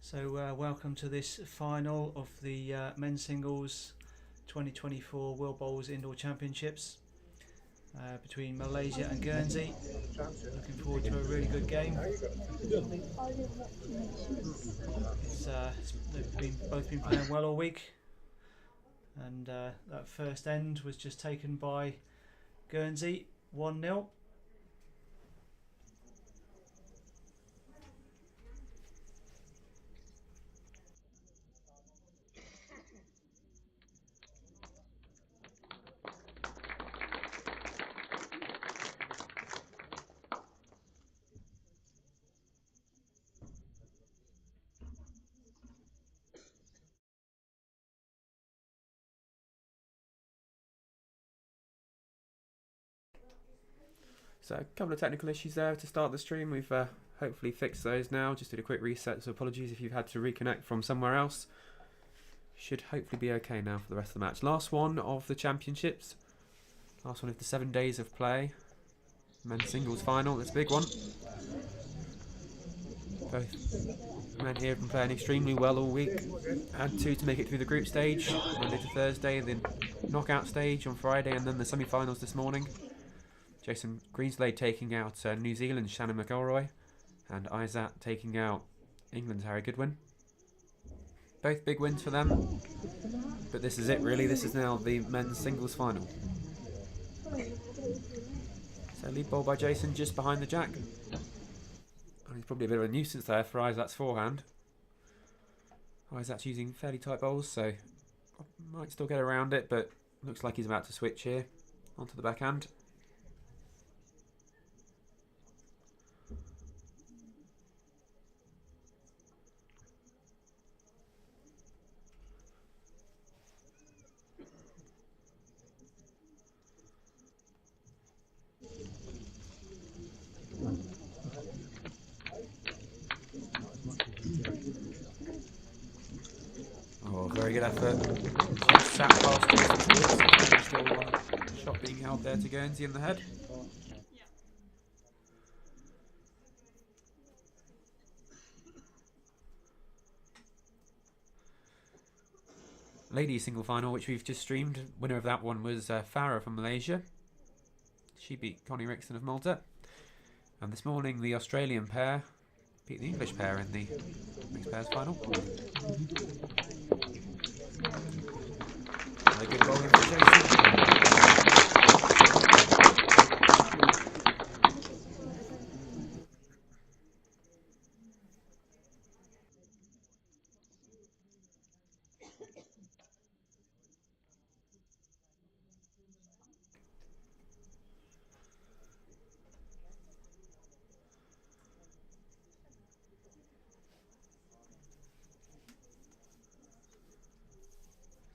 So welcome to this final of the men's singles 2024 World Bowls Indoor Championships between Malaysia and Guernsey. Looking forward to a really good game. They've both been playing well all week, and that first end was just taken by Guernsey 1-0. So a couple of technical issues there to start the stream. We've hopefully fixed those now. Just did a quick reset, so apologies if you've had to reconnect from somewhere else. Should hopefully be okay now for the rest of the match. Last one of the championships. Last one of the 7 days of play. Men's singles final, it's a big one. Both men here have been playing extremely well all week. Had two to make it through the group stage, Monday to Thursday, then knockout stage on Friday, and then the semi-finals this morning. Jason Greenslade taking out New Zealand's Shannon McElroy, and Isaac taking out England's Harry Goodwin. Both big wins for them, but this is it really. This is now the men's singles final. So lead ball by Jason just behind the jack. And he's probably a bit of a nuisance there for Isaac's forehand. Isaac's using fairly tight bowls, so might still get around it, but looks like he's about to switch here onto the backhand. Oh, very good effort. Just sat past Jason. Still one shot being held there to Guernsey in the head. Ladies single final, which we've just streamed. Winner of that one was Farah from Malaysia. She beat Connie Rickson of Malta. And this morning, the Australian pair beat the English pair in the mixed pairs final. Another good bowling for Jason.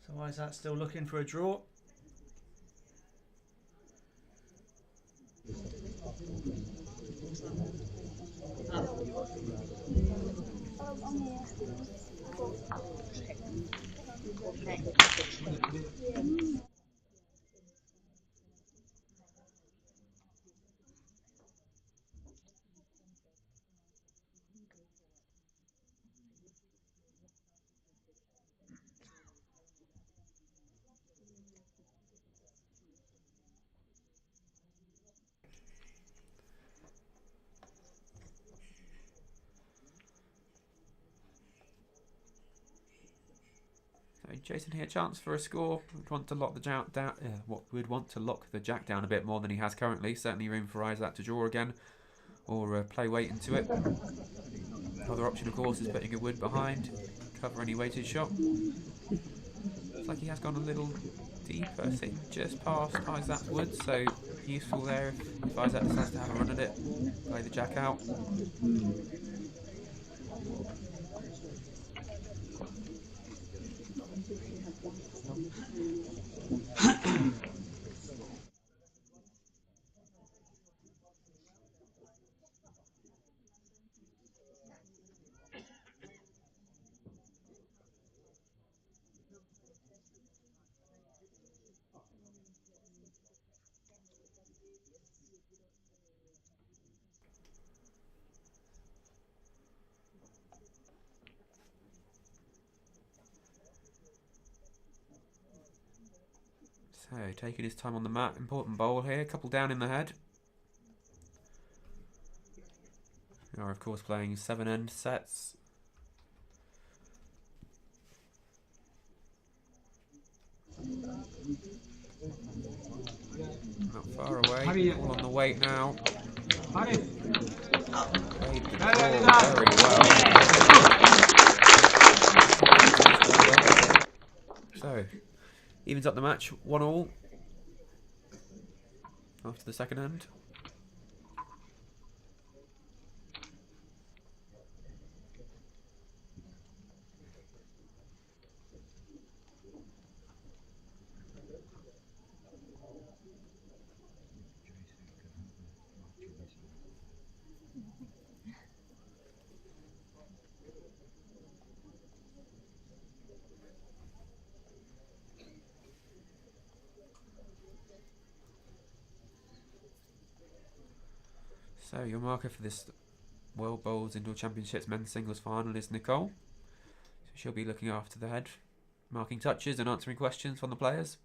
So Isaac still looking for a draw. So Jason here, chance for a score. Would want to lock the jack down. Would want to lock the jack down a bit more than he has currently. Certainly room for Isaac to draw again, or play weight into it. Other option, of course, is putting a wood behind, cover any weighted shot. Looks like he has gone a little deeper, I think, just past Isaac's wood. So useful there if Isaac decides to have a run at it, play the jack out. So, taking his time on the mat. Important bowl here. Couple down in the head. We are, of course, playing 7-end sets. Not far away. All on the weight now. Played the draw very well. So, evens up the match, 1-1 after the second end. So, your marker for this World Bowls Indoor Championships men's singles final is Nicole. So she'll be looking after the head, marking touches and answering questions from the players.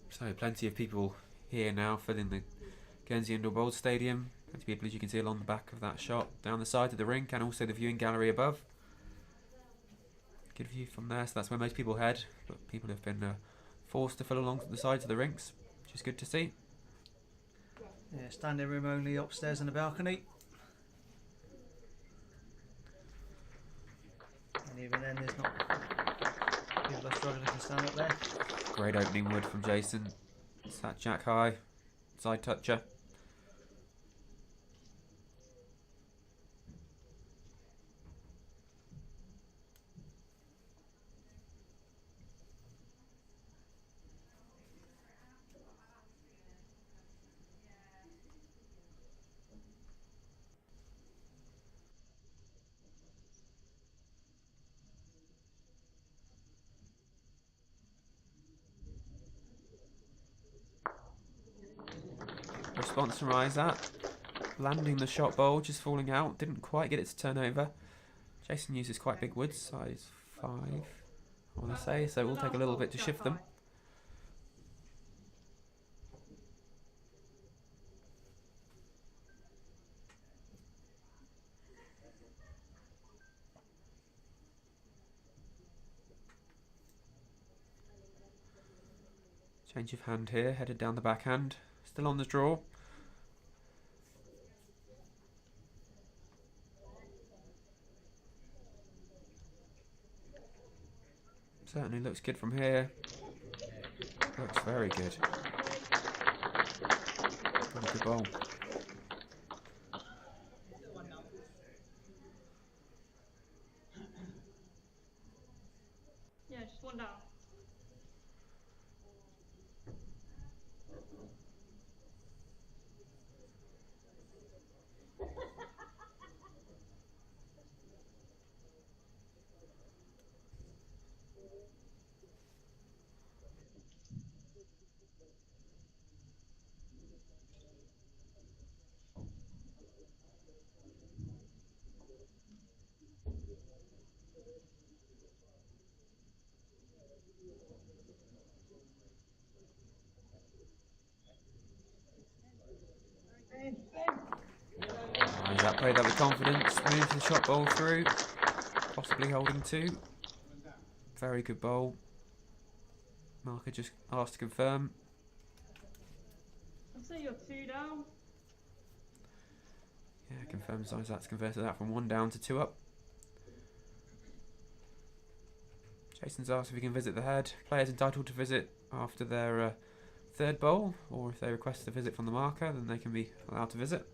So plenty of people here now filling the Guernsey Indoor Bowls Stadium. Plenty of people, as you can see along the back of that shot, down the side of the rink and also the viewing gallery above. Good view from there, so that's where most people head, but people have been forced to fill along the sides of the rinks, which is good to see. Yeah, standing room only upstairs in the balcony. And even then there's not... people are struggling to stand up there. Great opening wood from Jason. Sat jack high, side toucher. Response from Isaac. Landing the shot bowl, just falling out. Didn't quite get it to turn over. Jason uses quite big woods, size 5, I want to say, so we'll take a little bit to shift them. Change of hand here, headed down the backhand. Still on the draw. Certainly looks good from here. Looks very good. What a good bowl. Yeah, just one down. Isaac played that with confidence, moved the shot bowl through, possibly holding 2. Very good bowl. Marker just asked to confirm. I'd say you're 2 down. Yeah, confirms Isaac's converted that from 1 down to 2 up. Jason's asked if he can visit the head. Players entitled to visit after their 3rd bowl, or if they request a visit from the marker, then they can be allowed to visit.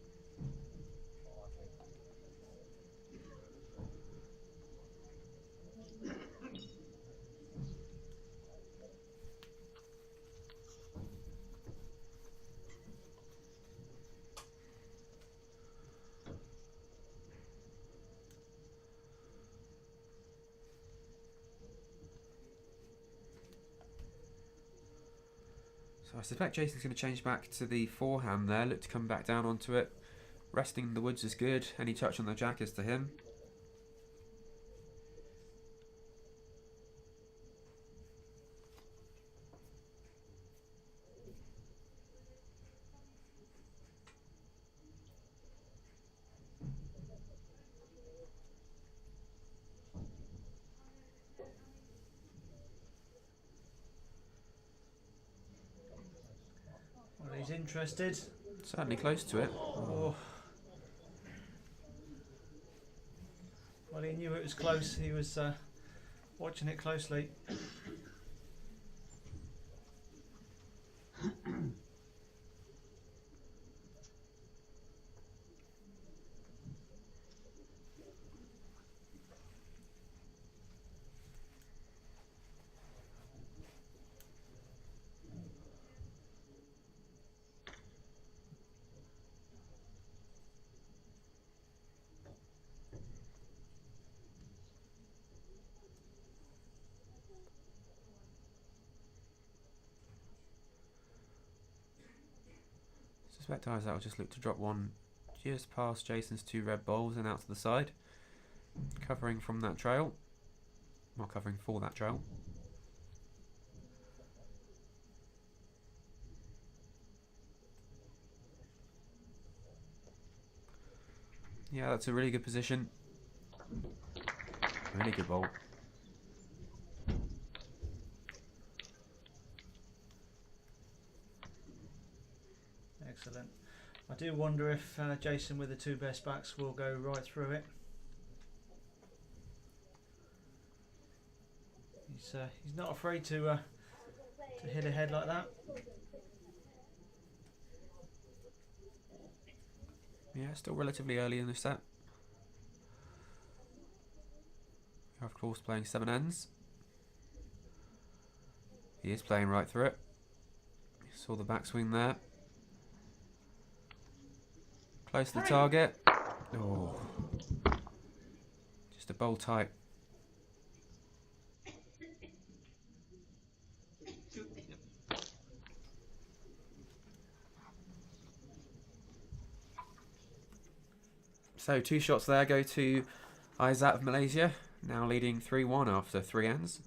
So I suspect Jason's going to change back to the forehand there. Look to come back down onto it. Resting the woods is good. Any touch on the jack is to him. Well, he's interested. Certainly close to it. Oh. Well, he knew it was close. He was watching it closely. Suspect Isaac will just look to drop one just past Jason's 2 red balls and out to the side. Covering from that trail. Or covering for that trail. Yeah, that's a really good position. Really good ball. Excellent. I do wonder if Jason with the 2 best backs will go right through it. He's not afraid to hit ahead like that. Yeah, still relatively early in the set. Of course, playing 7 ends. He is playing right through it. You saw the backswing there. Close to the target. Oh, just a bowl tight. So 2 shots there go to Isaac of Malaysia, now leading 3-1 after 3 ends.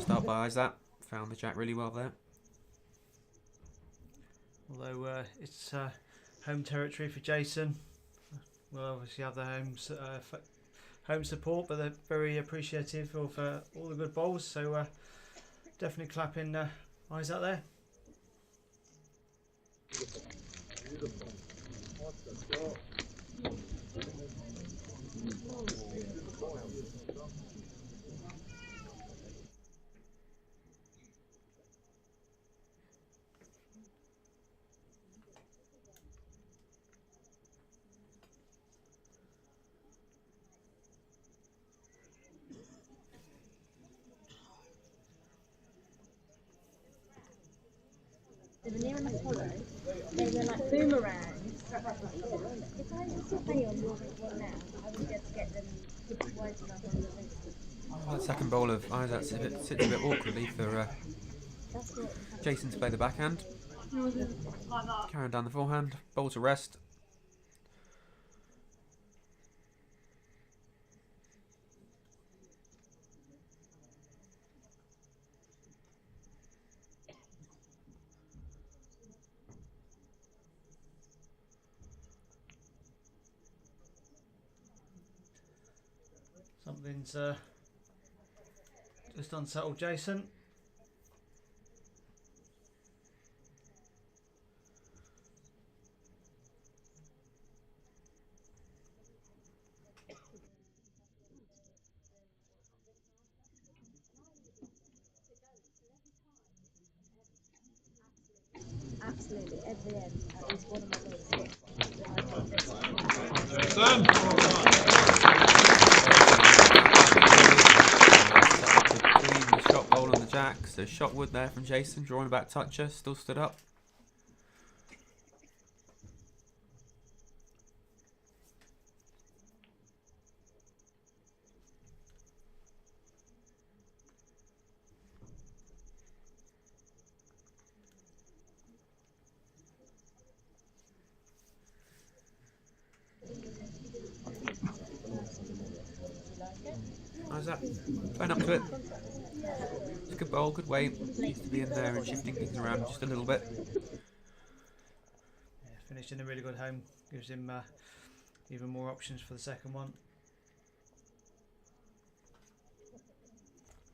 Start by Isaac, found the jack really well there. Although it's home territory for Jason. We'll obviously have the home support, but they're very appreciative of all the good bowls. So definitely clapping Isaac there. They were near enough hollow. They were like boomerangs. If I was to play on your one now, I would be able to get them wide enough on the fence. Well, the second bowl of Isaac sits a bit awkwardly for Jason to play the backhand. Carrying down the forehand, bowl to rest. Something's just unsettled Jason. Absolutely, every end, at least one of my boats hit. Between the shot bowl and the jack, so shot wood there from Jason, drawing back toucher, still stood up. How's that? Playing up to it. It's a good bowl, good weight. Needs to be in there and shifting things around just a little bit. Yeah, finished in a really good home. Gives him even more options for the second one.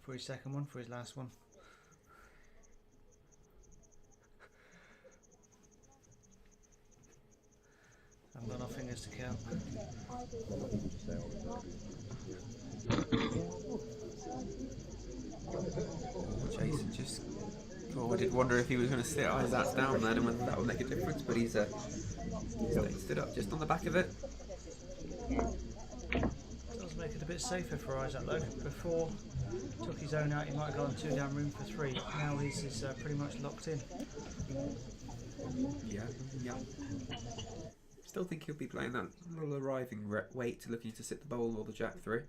For his second one, for his last one. I've got enough fingers to count. Jason just... Oh, I did wonder if he was going to sit Isaac's down then and whether that would make a difference, but he's stood up just on the back of it. Does make it a bit safer for Isaac though. Before took his own out, he might have gone 2 down room for 3. Now his is pretty much locked in. Yeah. Still think he'll be playing that little arriving weight, looking to sit the bowl or the jack through.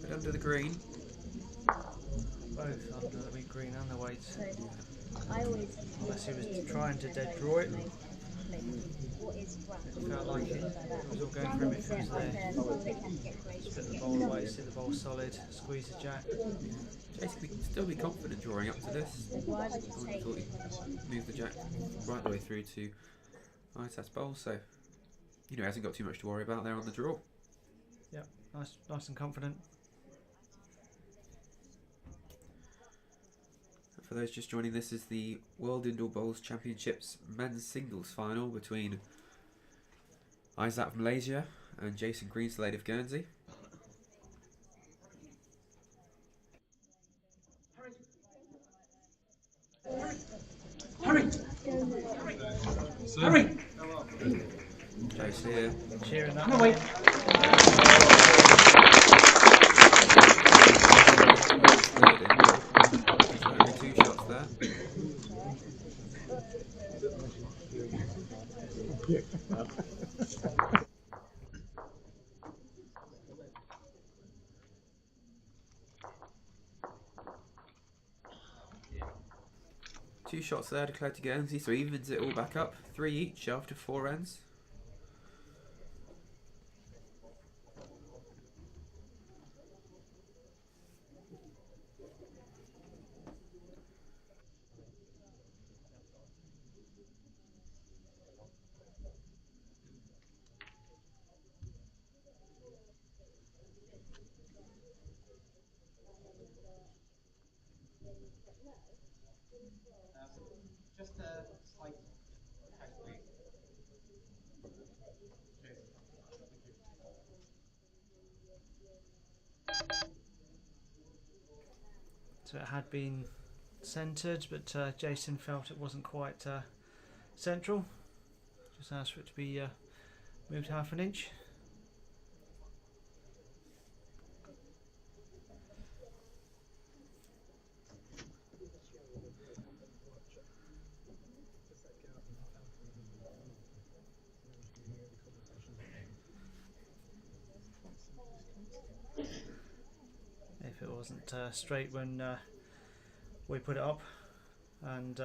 But under the green. Both under the wheat green and the weight. So I always Unless he was trying to dead draw it. what is rough. It felt like it was all going for him if it was there. Split the bowl away, sit the bowl solid, squeeze the jack. Jason can still be confident drawing up to this. I would have thought he'd move the jack right the way through to Isaac's bowl, so he hasn't got too much to worry about there on the draw. Yep, nice and confident. For those just joining, this is the World Indoor Bowls Championships men's singles final between Isaac of Malaysia and Jason Greenslade of Guernsey. Hurry! Jace here. Cheering that. No, wait. Only 2 shots there. Two shots there declared to Guernsey, so evens it all back up. 3 each after 4 ends. Just a slight house please. So it had been centred, but Jason felt it wasn't quite central. Just asked for it to be moved half an inch. it wasn't straight when we put it up. And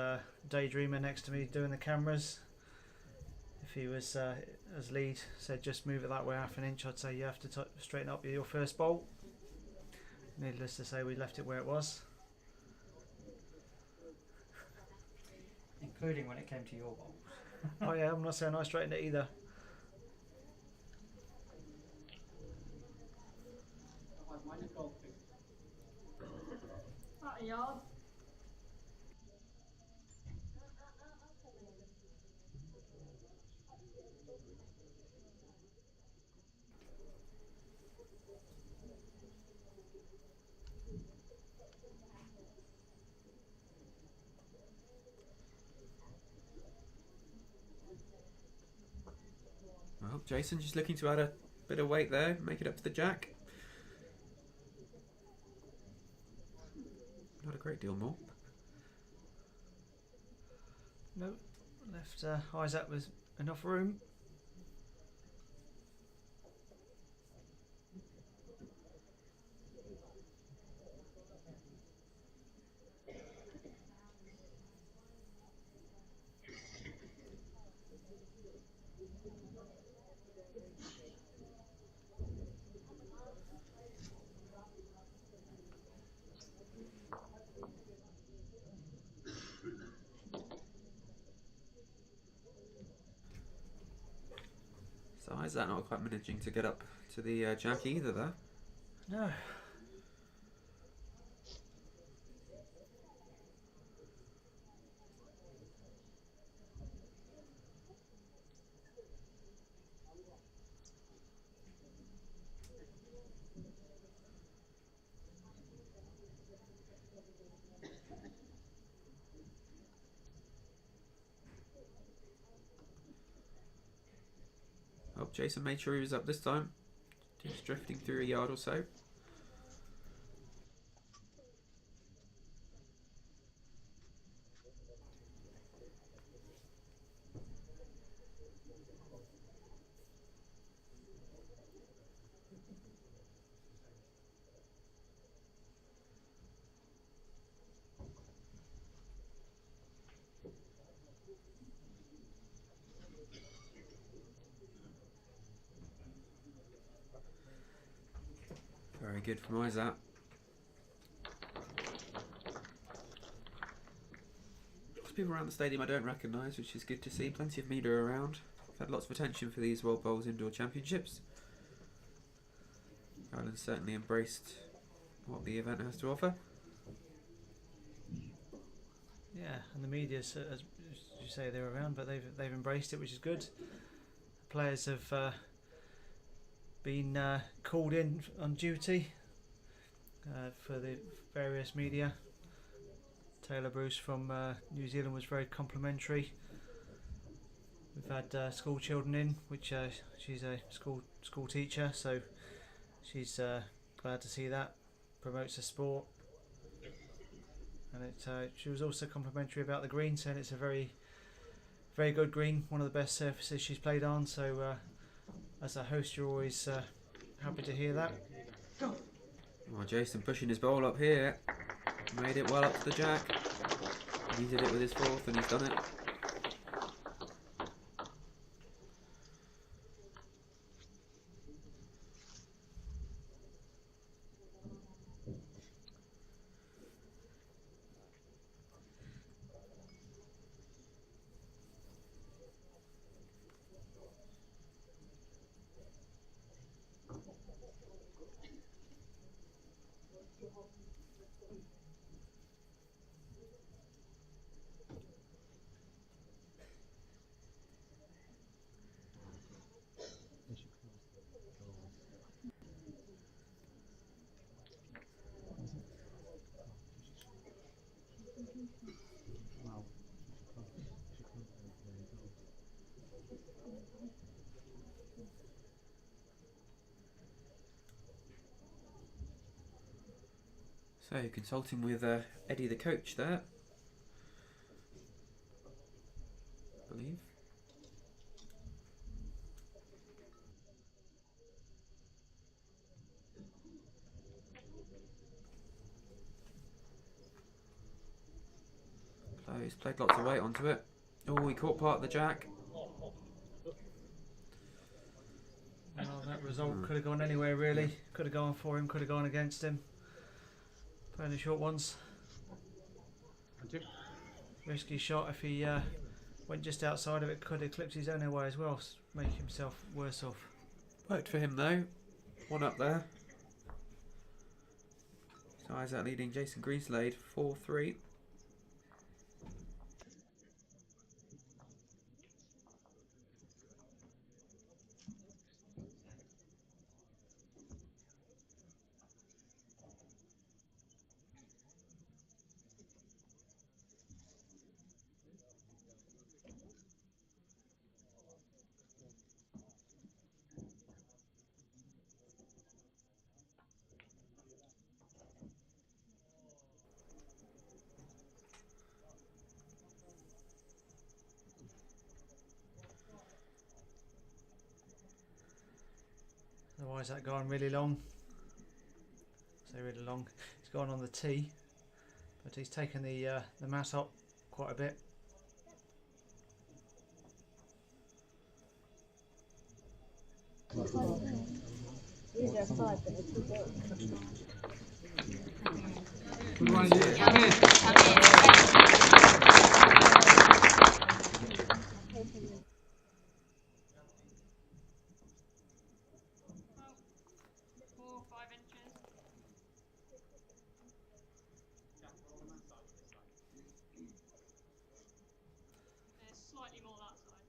Daydreamer next to me doing the cameras, if he was as lead, said just move it that way half an inch, I'd say you have to straighten up your first bolt. Needless to say, we left it where it was. Including when it came to your bowl. Oh yeah, I'm not saying I straightened it either. Mine is gold too. About a yard. Well, Jason just looking to add a bit of weight there, make it up to the jack. Not a great deal more. No, left Isaac with enough room. So Isaac not quite managing to get up to the jack either there. No. Oh, Jason made sure he was up this time. Just drifting through a yard or so. Very good from Isaac. Lots of people around the stadium I don't recognise, which is good to see. Plenty of media around. I've had lots of attention for these World Bowls Indoor Championships. Ireland's certainly embraced what the event has to offer. Yeah, and the media, as you say, they're around, but they've embraced it, which is good. Players have been called in on duty for the various media. Taylor Bruce from New Zealand was very complimentary. We've had school children in, which she's a school teacher, so she's glad to see that. Promotes the sport. And she was also complimentary about the green, saying it's a very, very good green, one of the best surfaces she's played on. So as a host, you're always happy to hear that. Oh, Jason pushing his bowl up here. Made it well up to the jack. He did it with his fourth and he's done it. So, consulting with Eddie the coach there, I believe. he's played lots of weight onto it. Oh, he caught part of the jack. Well, that result could have gone anywhere really. Could have gone for him, could have gone against him. Playing the short ones. Risky shot. If he went just outside of it, could have clipped his own away as well, make himself worse off. Worked for him though. One up there. So Isaac leading Jason Greenslade 4-3. Otherwise that gone really long. Say really long. He's gone on the tee, but he's taken the mat up quite a bit. Usually a 5, but it's a bit. Good one, dear. Come in. About 4 or 5 inches. There's slightly more that side.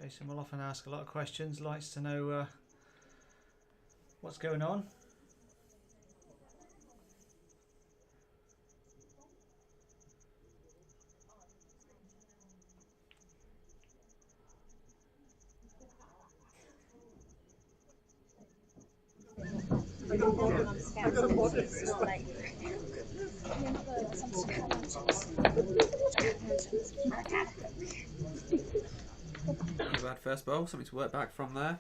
Jason will often ask a lot of questions, likes to know what's going on. On scouts, it's not like. Not a bad first bowl, something to work back from there.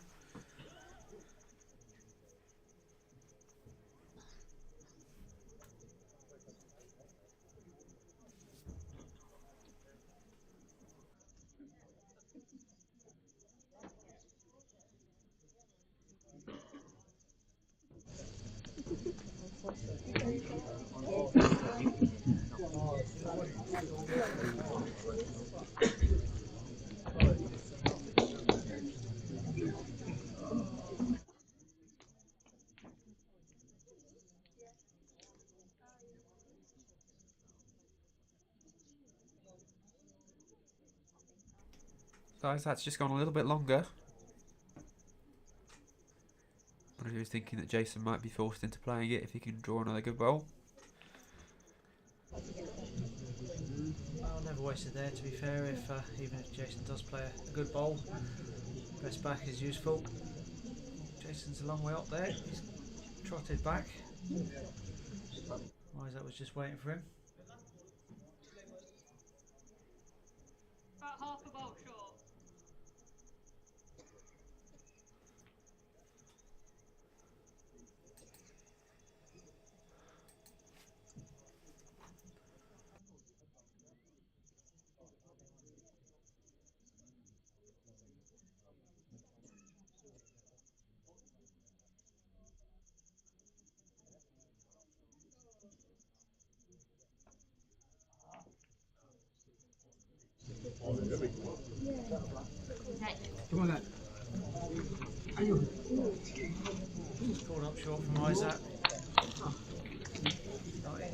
Guys, that's just gone a little bit longer. But he was thinking that Jason might be forced into playing it if he can draw another good bowl. Well, never wasted there, to be fair. If even if Jason does play a good bowl, best back is useful. Jason's a long way up there. He's trotted back. Isaac was just waiting for him. About half a bolt short. Come on, lad. Just pulled up short from Isaac.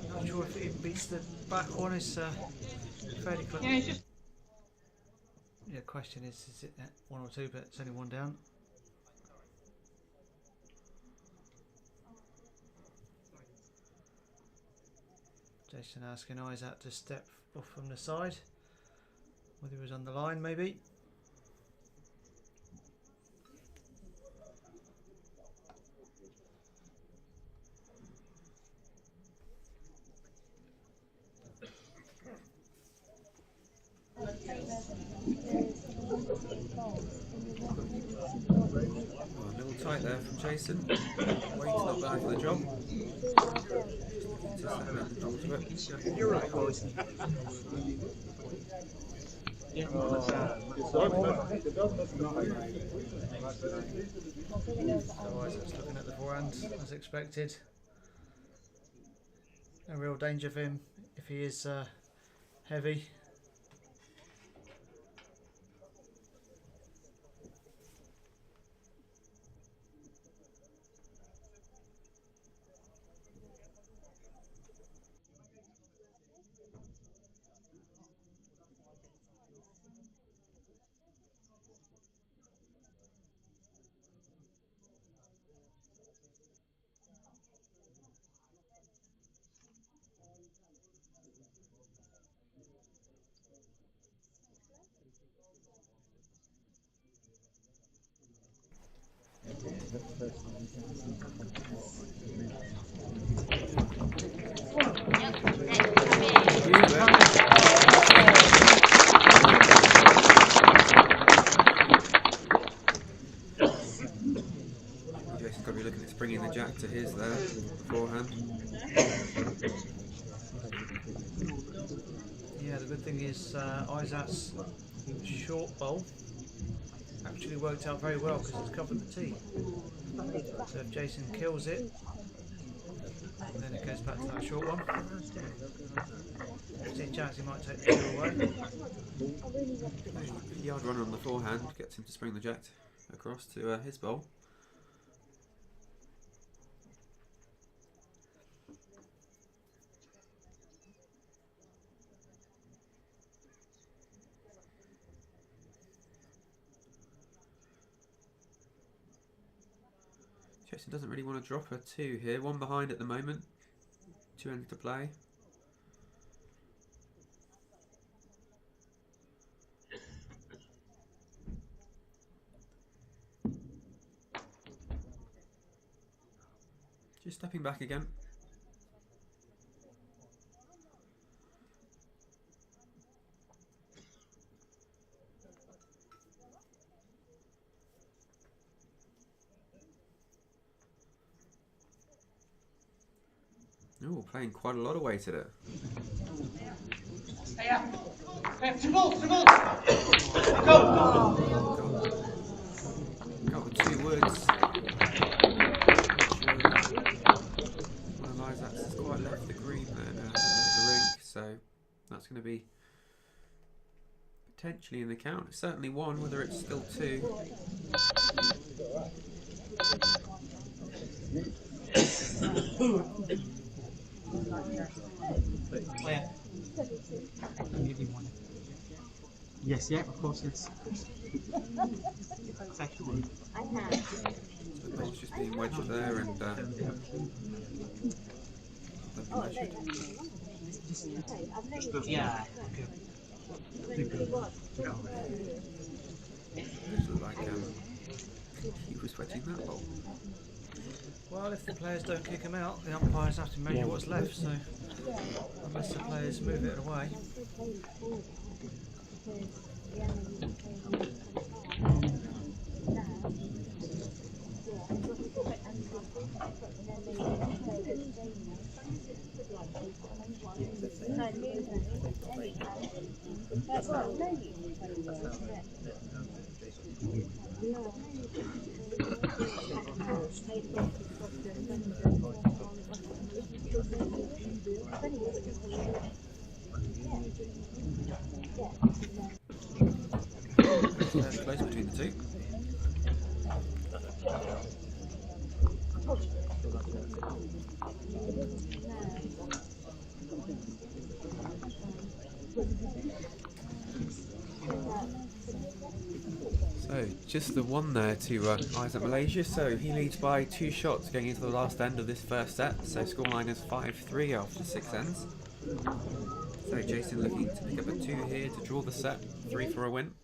Not sure if it beats the back one. It's fairly close. Yeah, it's just. Yeah, question is it at 1 or 2, but it's only 1 down. Jason asking Isaac to step off from the side. Whether he was on the line, maybe. Oh, a little tight there from Jason. Weight's not bad for the job. looking to settle in the draw to it. You're right, boys. So Isaac's looking at the forehand as expected. No real danger for him if he is heavy. Jason's got to be looking at springing the jack to his there beforehand. Yeah, the good thing is Isaac's short bowl actually worked out very well because it's covered the tee. So if Jason kills it, then it goes back to that short one. 15 chance he might take the two away. Yard runner on the forehand gets him to spring the jack across to his bowl. Jason doesn't really want to drop a two here. One behind at the moment. 2 ends to play. Just stepping back again. Oh, playing quite a lot of weight at it. Stay up. Two balls. Go. Got the 2 woods. One of Isaac's has quite left the green there now, hasn't left the rink, so that's going to be potentially in the count. It's certainly 1, whether it's still 2. Where? Yes, yeah, of course, yes. Second. So the ball's just being wedged there and then measured. Yeah. Looks like he was wedging that ball. Well, if the players don't kick him out, the umpires have to measure what's left, so unless the players move it away. That's close between the 2. So just the 1 there to Isaac Malaysia, so he leads by 2 shots going into the last end of this first set, so scoreline is 5-3 after 6 ends. So Jason looking to pick up a 2 here to draw the set, 3 for a win.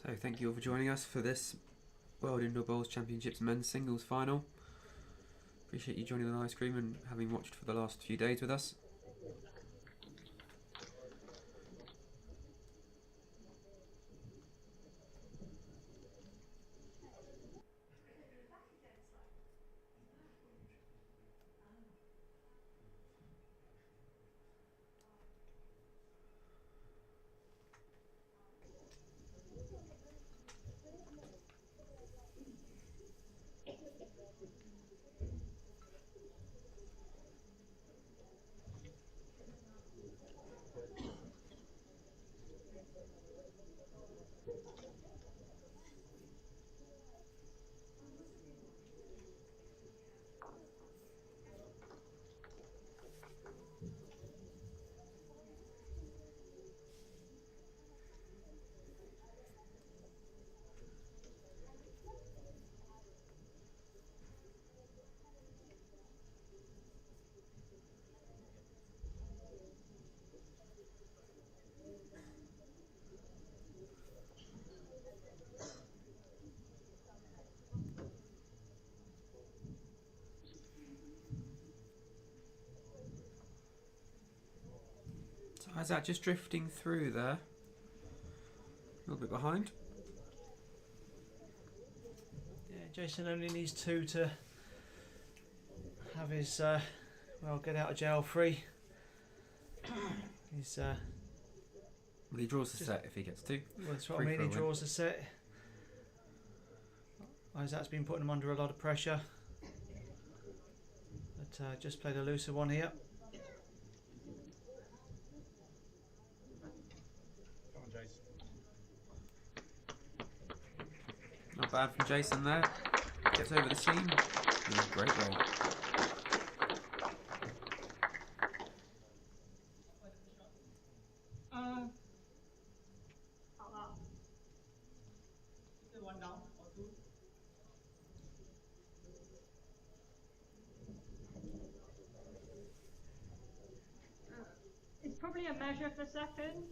So thank you all for joining us for this World Indoor Bowls Championships men's singles final. Appreciate you joining the live stream and having watched for the last few days with us. So is that just drifting through there? A little bit behind. Yeah, Jason only needs 2 to have his well, get out of jail free. He's Well, he draws the set if he gets 2. well, that's what I Free mean. for He a win. draws the set. Isaac's been putting him under a lot of pressure, but just played a looser one here. Come on, Jason. Not bad from Jason there. Gets over the seam. Yeah, great roll. About that. One down or 2. It's probably a measure for second.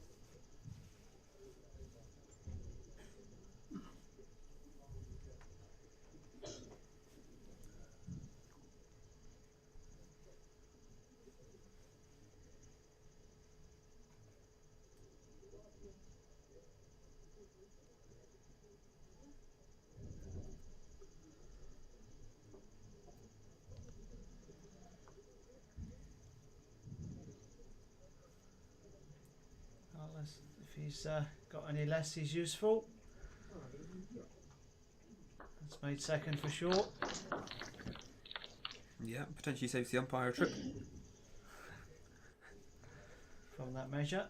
Well, if he's got any less, he's useful. That's made second for sure. Yeah, potentially saves the umpire a trip. From that measure.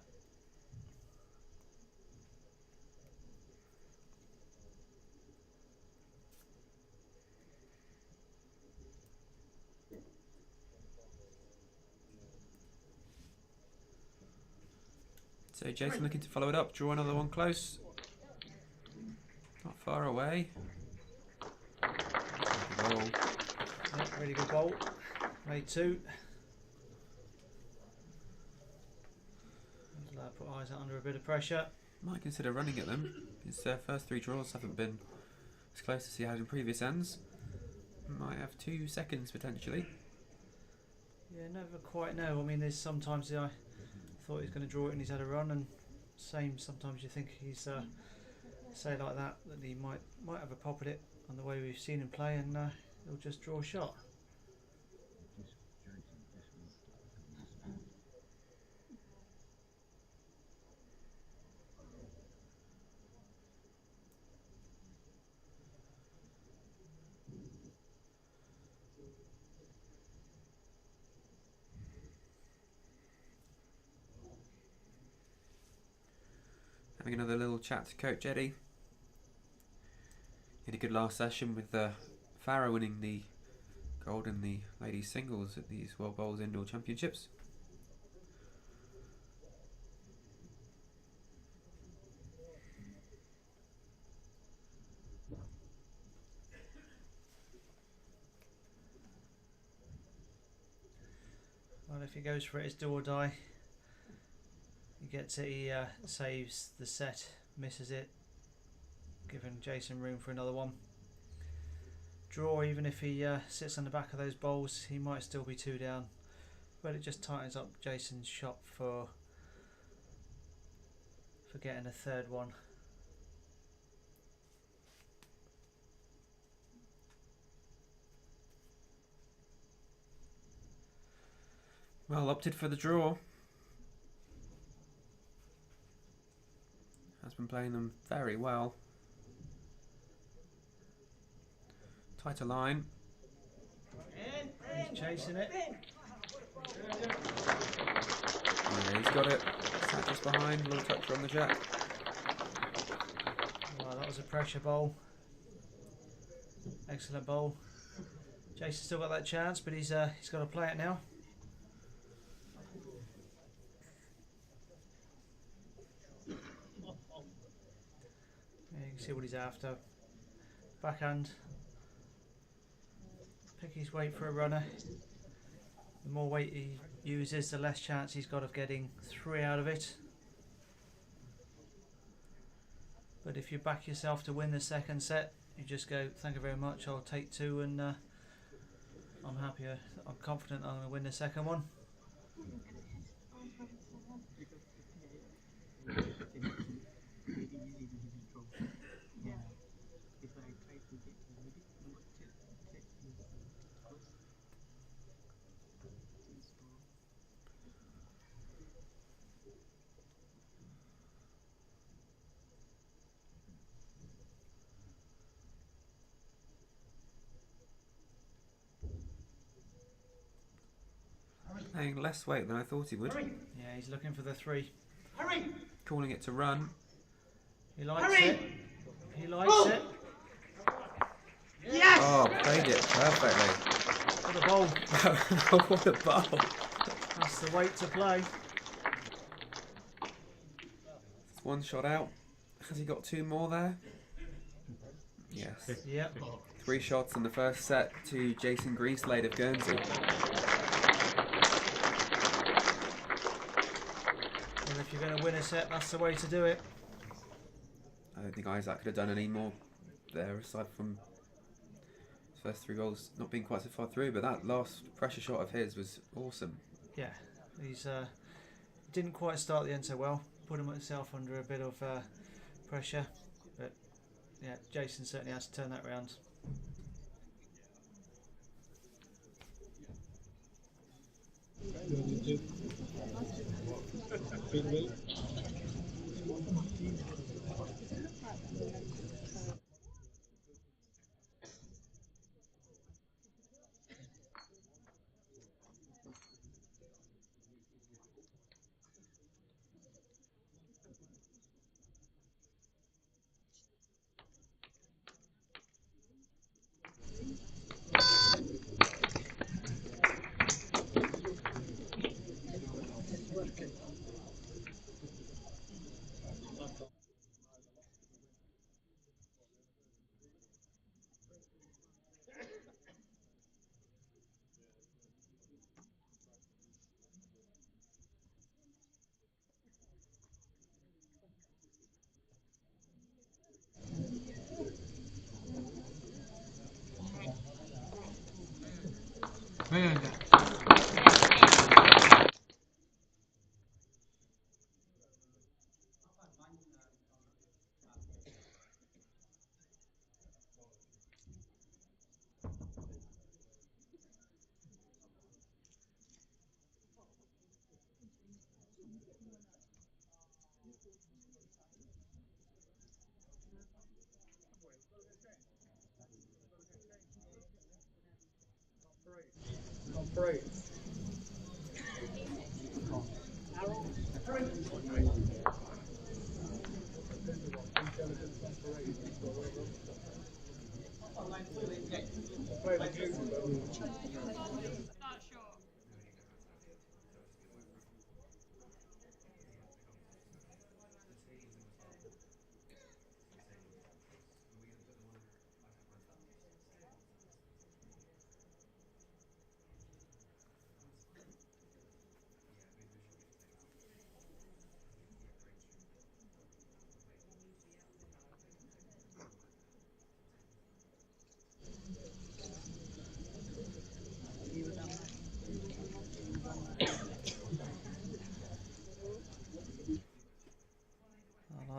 So Jason looking to follow it up, draw another one close. Not far away. Roll. Yeah, really good bowl. Made 2. Put Isaac under a bit of pressure. Might consider running at them. His first 3 draws haven't been as close as he had in previous ends. Might have 2 seconds potentially. Yeah, never quite know. I mean, there's sometimes I thought he was going to draw it and he's had a run, and same sometimes you think he's say like that he might have a pop at it on the way we've seen him play, and he'll just draw a shot. Having another little chat to Coach Eddie. He had a good last session with Farah winning the gold in the ladies singles at these World Bowls Indoor Championships. Well, if he goes for it, it's do or die. He gets it, he saves the set, misses it, giving Jason room for another one. Draw, even if he sits on the back of those bowls, he might still be 2 down, but it just tightens up Jason's shot for getting a third one. Well, opted for the draw. Has been playing them very well. Tighter line. He's chasing it. Yeah, he's got it. Sat just behind, little toucher on the jack. Wow, that was a pressure bowl. Excellent bowl. Jason's still got that chance, but he's got to play it now. Yeah, you can see what he's after. Backhand. Pick his weight for a runner. The more weight he uses, the less chance he's got of getting 3 out of it. But if you back yourself to win the second set, you just go, thank you very much, I'll take 2, and I'm happier. I'm confident I'm going to win the second one. Playing less weight than I thought he would. Yeah, he's looking for the 3. Calling it to run. He likes it. He likes it. Yes! Oh, played it perfectly. What a bowl. What a bowl. That's the weight to play. It's 1 shot out. Has he got 2 more there? Yes. Yep. 3 shots in the first set to Jason Greenslade of Guernsey. And if you're going to win a set, that's the way to do it. I don't think Isaac could have done any more there aside from his first 3 goals not being quite so far through, but that last pressure shot of his was awesome. Yeah, he's didn't quite start the end so well. Put himself under a bit of pressure, but yeah, Jason certainly has to turn that round.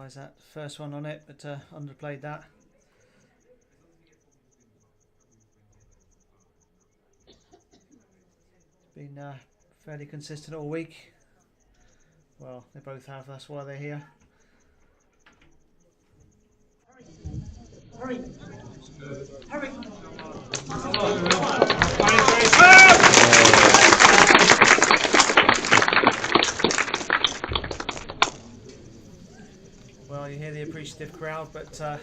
Tries that first one on it, but underplayed that. It's been fairly consistent all week. Well, they both have, that's why they're here. Hurry! Hurry! Well, you hear the appreciative crowd, but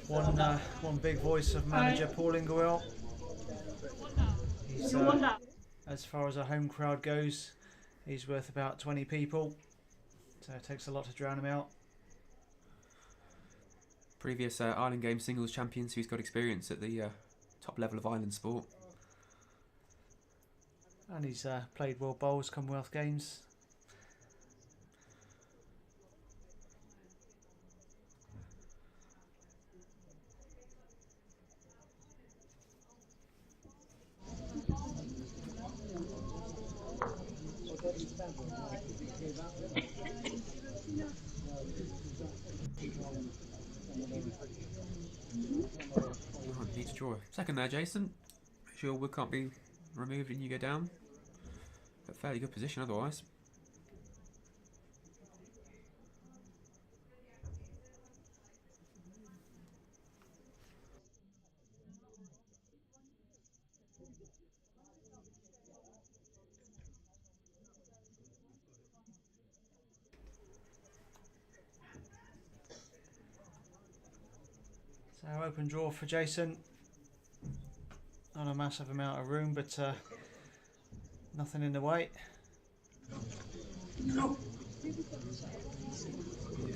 one big voice of manager Paul Ingwell. He's, as far as a home crowd goes, he's worth about 20 people, so it takes a lot to drown him out. Previous Island Games singles champion, so he's got experience at the top level of island sport. And he's played World Bowls, Commonwealth Games. Oh, need to draw. Second there, Jason. Make sure wood can't be removed and you go down. But fairly good position otherwise. So open draw for Jason. Not a massive amount of room, but nothing in the way. Looks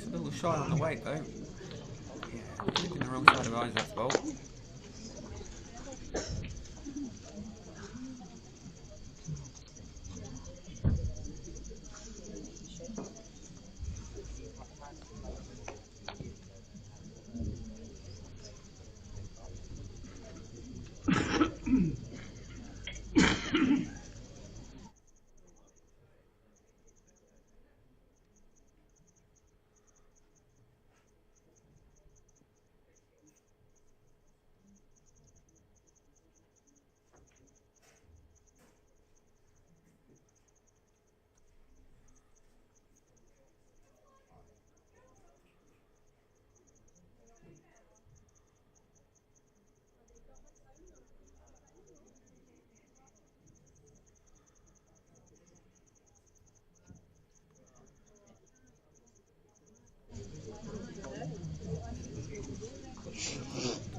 a little shy on the weight though. Yeah, taking the wrong side of Isaac's bolt.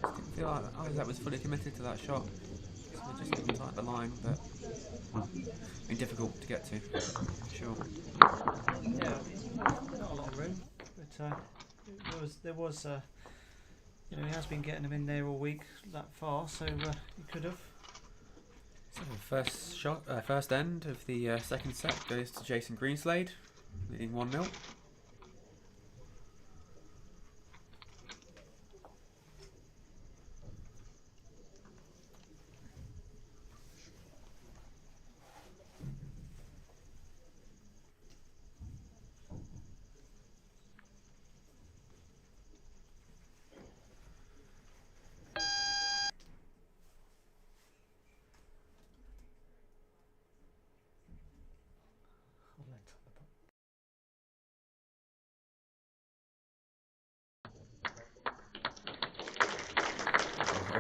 Didn't feel like Isaac was fully committed to that shot. So we just didn't tight the line, but been difficult to get to, sure. Yeah, not a lot of room, but there was you know, he has been getting them in there all week that far, so he could have. So first shot, first end of the second set goes to Jason Greenslade, leading 1-0.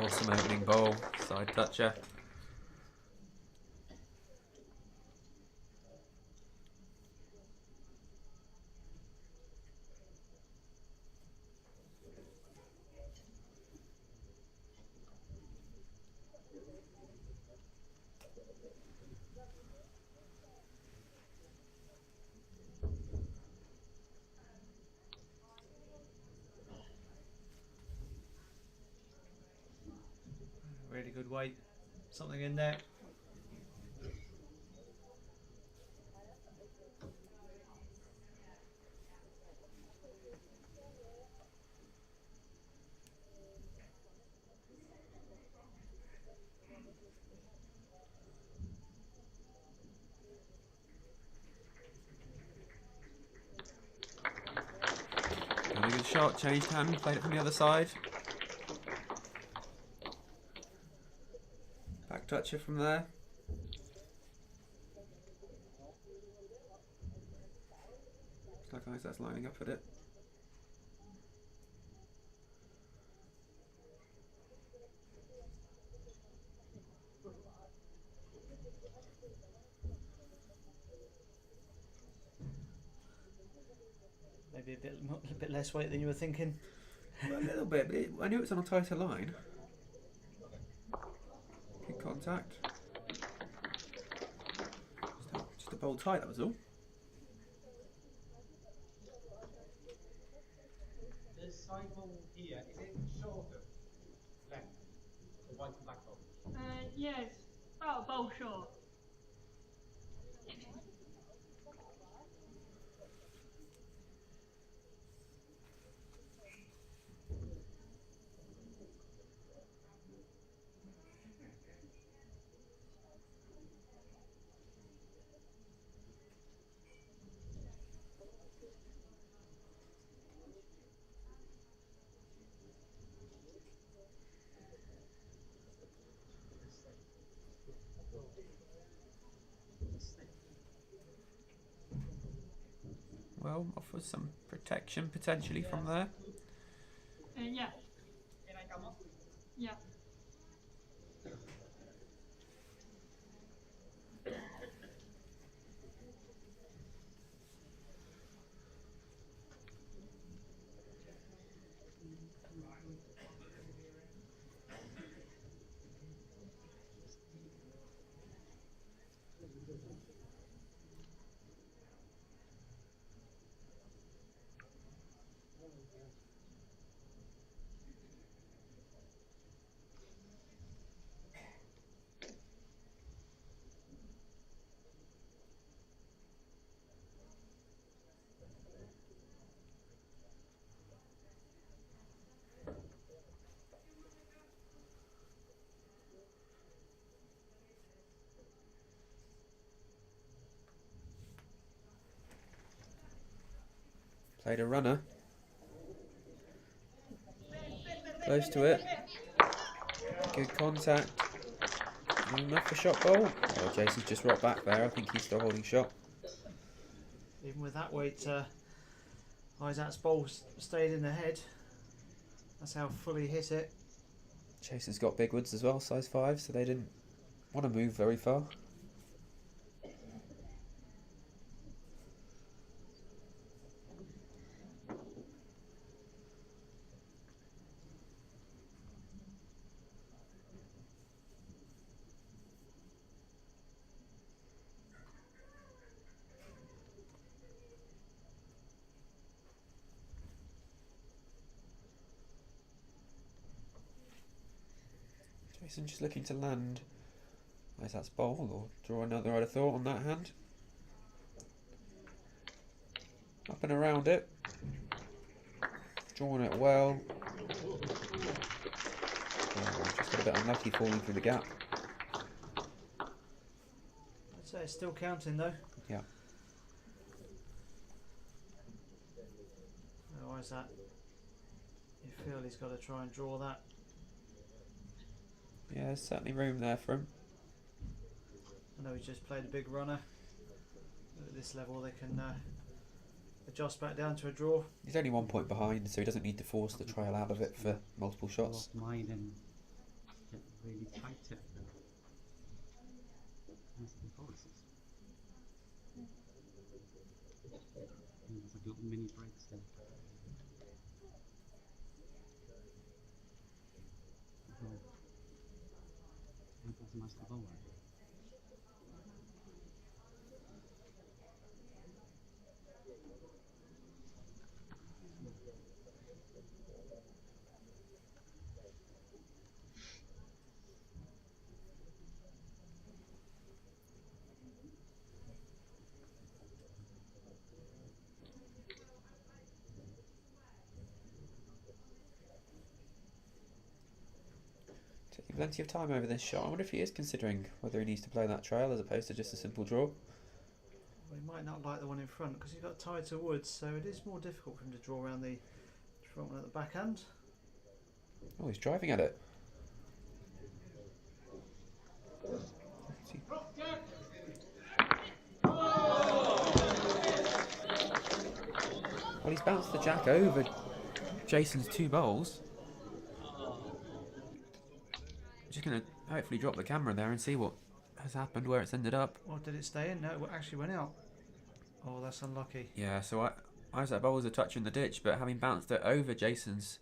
Awesome opening bowl, side toucher. Really good weight, something in there. shot, changed hand, played it from the other side. Back toucher from there. Looks like Isaac's lining up at it. Maybe a bit less weight than you were thinking. Well, a little bit, but I knew it was on a tighter line. Good contact. Just a bowl tight, that was all. This side ball here, is it shorter length? The white and black ball? Yes, about a bowl short. Well, offers some protection potentially from there. Yeah. Can I come up? Yeah. Played a runner. Close to it. Good contact. Enough for shot ball. Oh, Jason's just rocked back there. I think he's still holding shot. Even with that weight, Isaac's ball stayed in the head. That's how fully he hit it. Jason's got big woods as well, size 5, so they didn't want to move very far. Jason just looking to land Isaac's bowl or draw another, I'd have thought, on that hand. Up and around it. Drawing it well. Oh, just got a bit unlucky falling through the gap. I'd say it's still counting though. Yeah. Oh, Isaac, you feel he's got to try and draw that. Yeah, there's certainly room there for him. I know he's just played a big runner. At this level they can adjust back down to a draw. He's only 1 point behind, so he doesn't need to force the trial out of it for multiple shots. Mine and get really tight at them. That's the forces. There's like little mini breaks there. That's a nice little ball. Taking plenty of time over this shot. I wonder if he is considering whether he needs to play that trail as opposed to just a simple draw. Well, he might not like the one in front because he's got tighter woods, so it is more difficult for him to draw around the Front one at the backhand. Oh, he's driving at it. Well, he's bounced the jack over Jason's 2 bowls. I'm just going to hopefully drop the camera there and see what has happened, where it's ended up. Or did it stay in? No, it actually went out. Oh, that's unlucky. Yeah, so Isaac Bowles are touching the ditch, but having bounced it over Jason's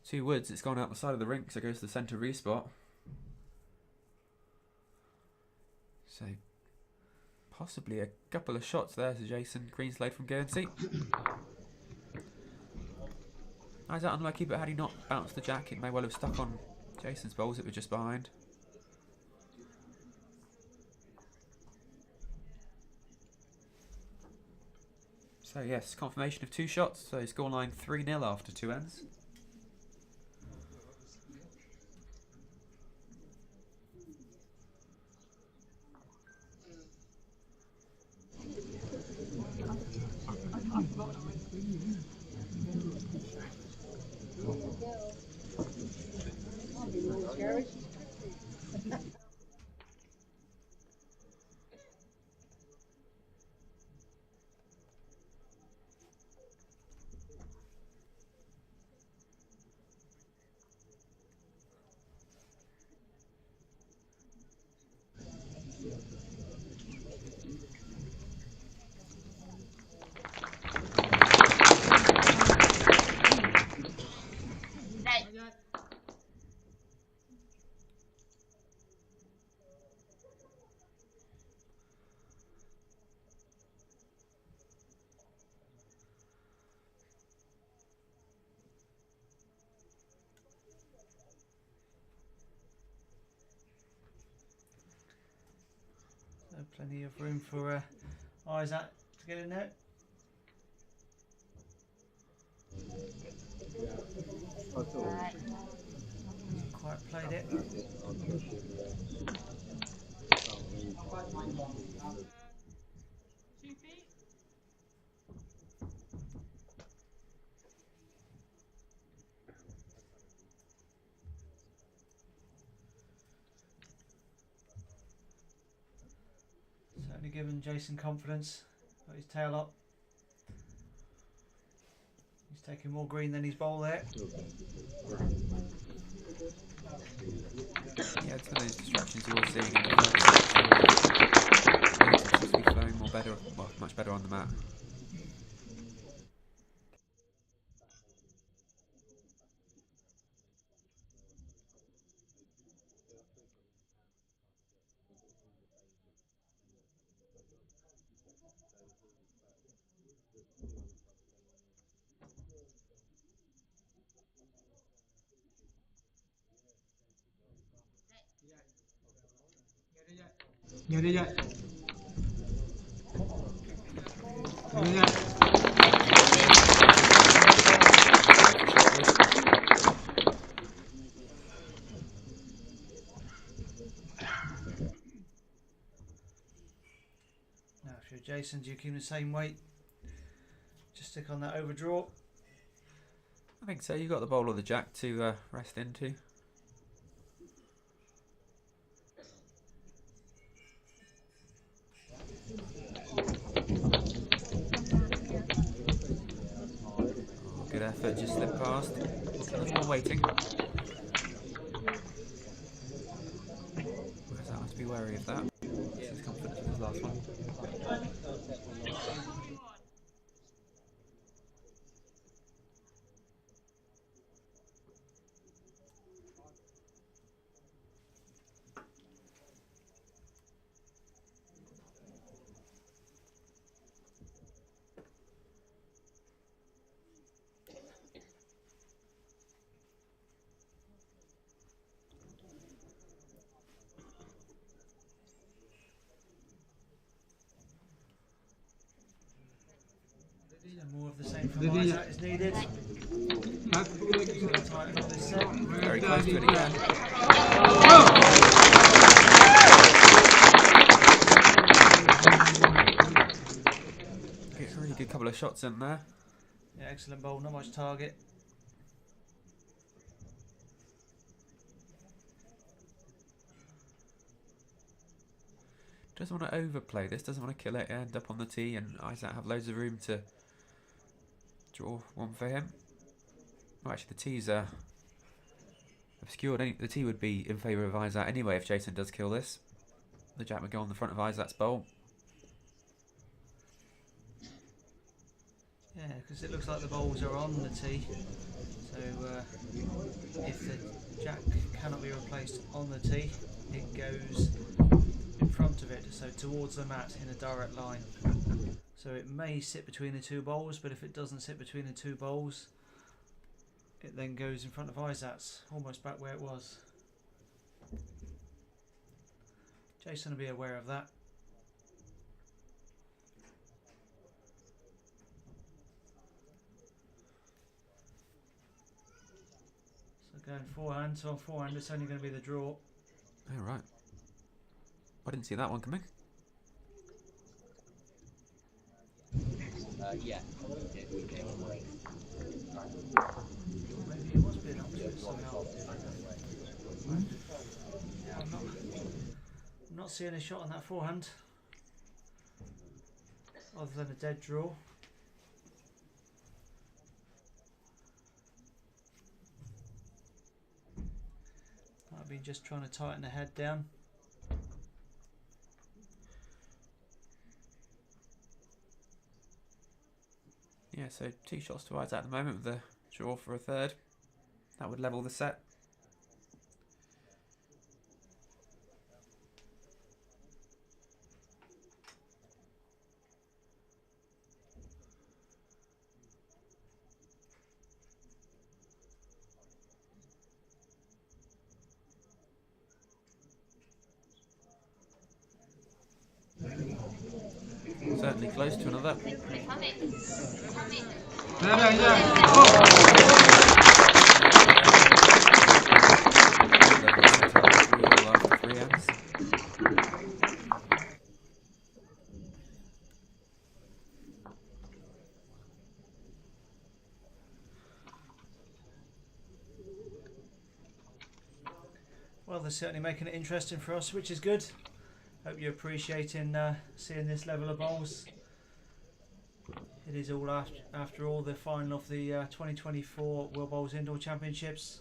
2 woods, it's gone out the side of the rink, so it goes to the centre respot. So, possibly a couple of shots there to Jason Greenslade from Guernsey. Isaac unlucky, but had he not bounced the jack, it may well have stuck on Jason's bowls. It was just behind. So yes, confirmation of 2 shots. So scoreline 3-0 after 2 ends. So plenty of room for Isaac to get in there. Quite played it. 2 feet. Certainly given Jason confidence. Got his tail up. He's taking more green than his bowl there. Yeah, it's one of those distractions you're seeing in the first set. Seems to be flowing more better, well, much better on the mat. Nghe đi vậy. Nghe đi vậy. Now if you're Jason, do you keep the same weight? Just stick on that overdraw. I think so. You've got the bowl or the jack to rest into. Oh, good effort, just slipped past. A little more waiting. Isaac has to be wary of that. His confidence in his last one. So more of the same from Isaac is needed. Tighten up this set. Very close to it again. Gets a really good couple of shots in there. Yeah, excellent bowl, not much target. Doesn't want to overplay this, doesn't want to kill it, end up on the tee, and Isaac have loads of room to draw one for him. Well, actually, the tee's obscured. The tee would be in favour of Isaac anyway if Jason does kill this. The jack would go on the front of Isaac's bowl. Yeah, because it looks like the balls are on the tee. So if the jack cannot be replaced on the tee, it goes in front of it, so towards the mat in a direct line. So it may sit between the two bowls, but if it doesn't sit between the two bowls, it then goes in front of Isaac's, almost back where it was. Jason will be aware of that. So going forehand, so on forehand it's only going to be the draw. Oh, right. I didn't see that one coming. Yeah. Maybe it was being opposite somehow. Yeah, I'm not seeing a shot on that forehand, other than a dead draw. Might be just trying to tighten the head down. Yeah, so 2 shots to Isaac at the moment with the draw for a third. That would level the set. Certainly close to another. Well, they're certainly making it interesting for us, which is good. Hope you're appreciating seeing this level of bowls. It is all after all the final of the 2024 World Bowls Indoor Championships.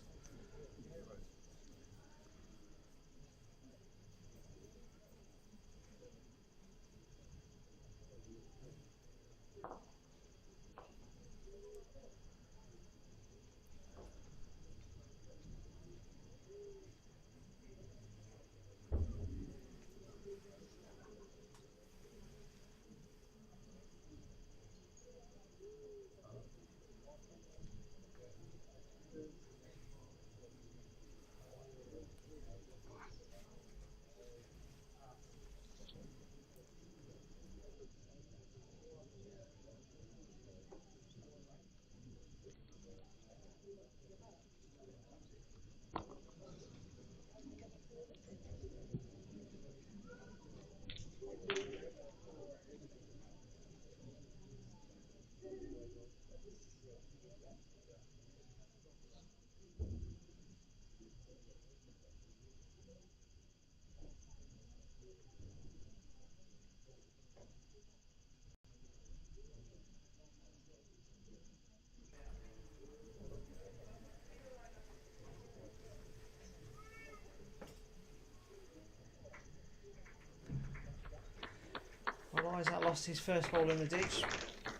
Well, Isaac lost his first ball in the ditch.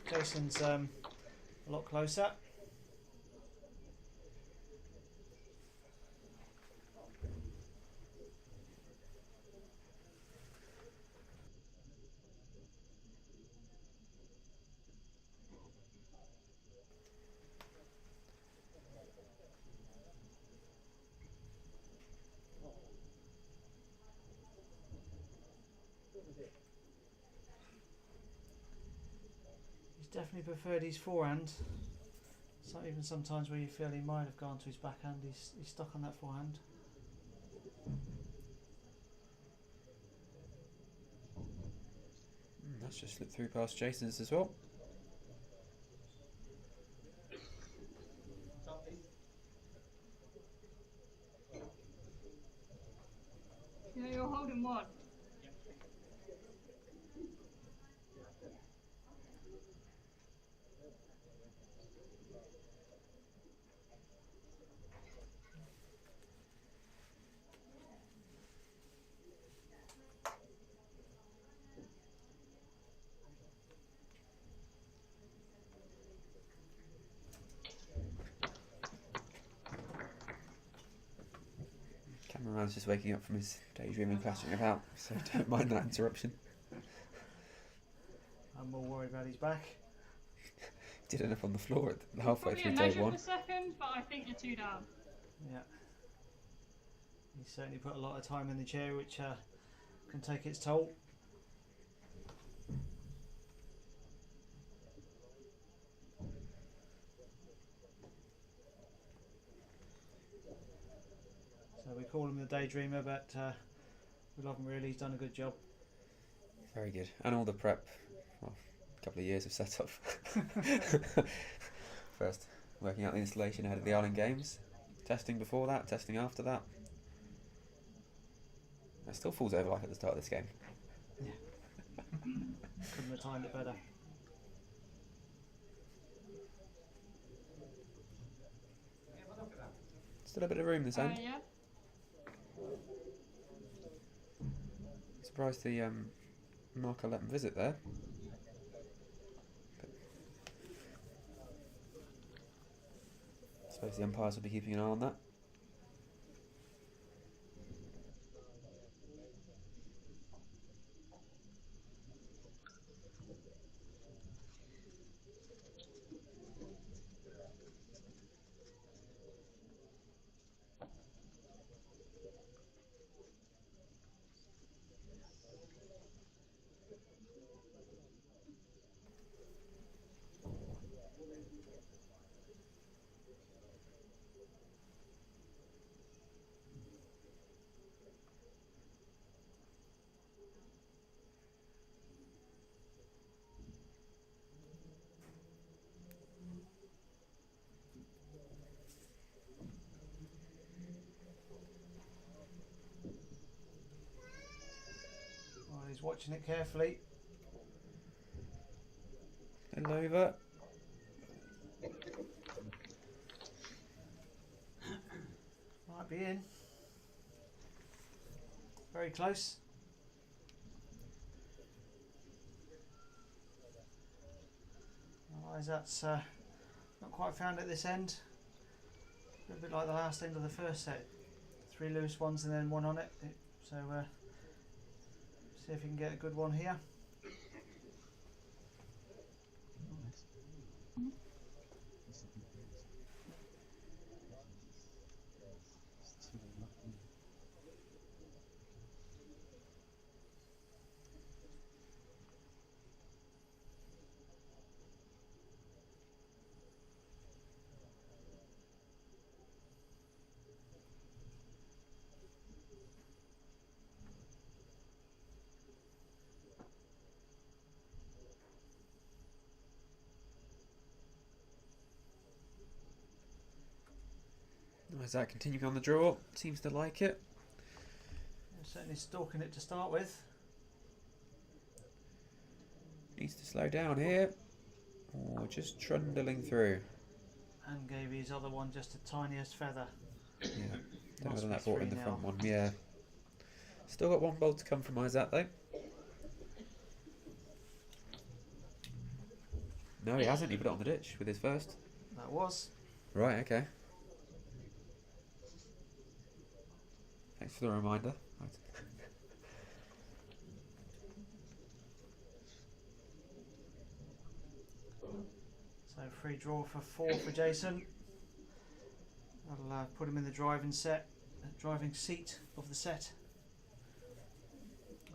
Jason's a lot closer. Definitely preferred his forehand. So even sometimes where you feel he might have gone to his backhand, he's stuck on that forehand. That's just slipped through past Jason's as well. Yeah, you're holding one. Cameraman's just waking up from his daydreaming clashing about, so don't mind that interruption. I'm more worried about his back. Did end up on the floor at halfway Probably through a day measure one. per second, but I think you're 2 down. Yeah. He's certainly put a lot of time in the chair, which can take its toll. So we call him the daydreamer, but we love him really. He's done a good job. Very good. And all the prep, well, a couple of years of setup. First, working out the installation ahead of the Ireland Games. Testing before that, testing after that. It still falls over like at the start of this game. Couldn't have timed it better. Still a bit of room this end. Yeah. Surprised the marker let him visit there. But I suppose the umpires will be keeping an eye on that. Well, he's watching it carefully. And over. Might be in. Very close. Otherwise, that's not quite found at this end. A little bit like the last end of the first set. 3 loose ones and then 1 on it. So see if you can get a good one here. Is that continuing on the draw? Seems to like it. Certainly stalking it to start with. Needs to slow down here. Or just trundling through. And gave his other one just the tiniest feather. Yeah. Don't know Must whether be that brought in 3 the now. front one. Yeah. Still got 1 bowl to come from Isaac though. No, he hasn't. He put it on the ditch with his first. That was. Right, okay. Thanks for the reminder. Right. So free draw for 4 for Jason. That'll put him in the driving seat of the set.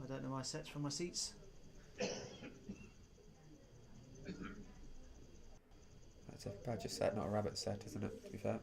I don't know my sets from my seats. That's a badger set, not a rabbit set, isn't it, to be fair?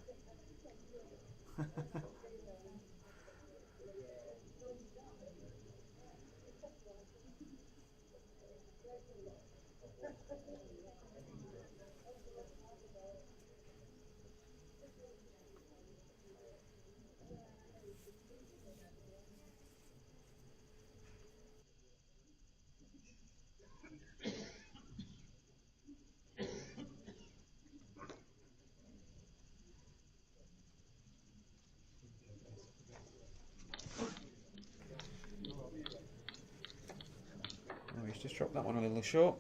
Oh, he's just dropped that one a little short.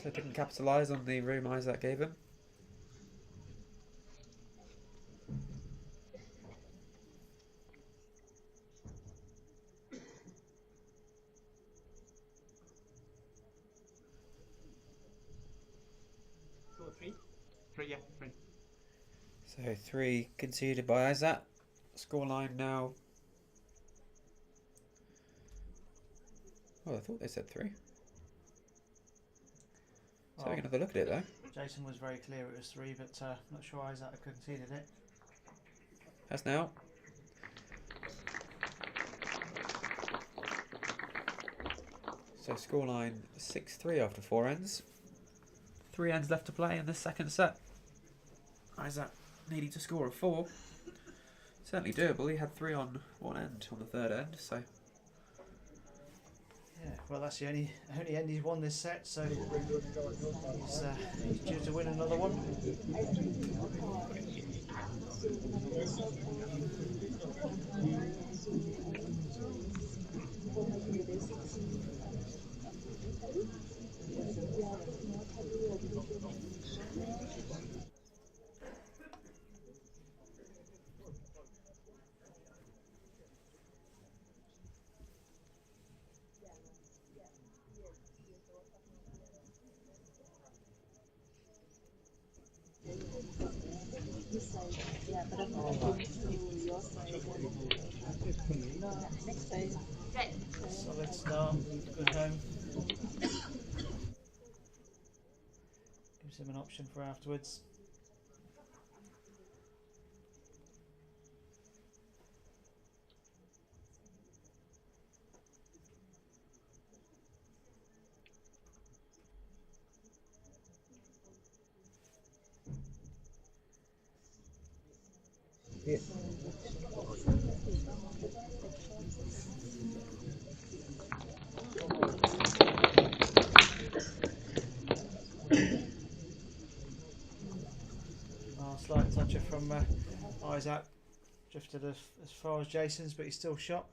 So didn't capitalise on the room Isaac gave him. Three, yeah, three. So 3 conceded by Isaac. Scoreline now. Oh, I thought they said 3. So having another look at it though. Jason was very clear it was 3, but not sure Isaac had conceded it. Has now. So scoreline 6-3 after 4 ends. 3 ends left to play in the second set. Isaac needing to score a 4. Certainly doable. He had 3 on one end on the third end. So Yeah, well, that's the only end he's won this set, so he's due to win another one. Solid start, good home. Gives him an option for afterwards. Slight toucher from Isaac, drifted as far as Jason's, but he's still shot.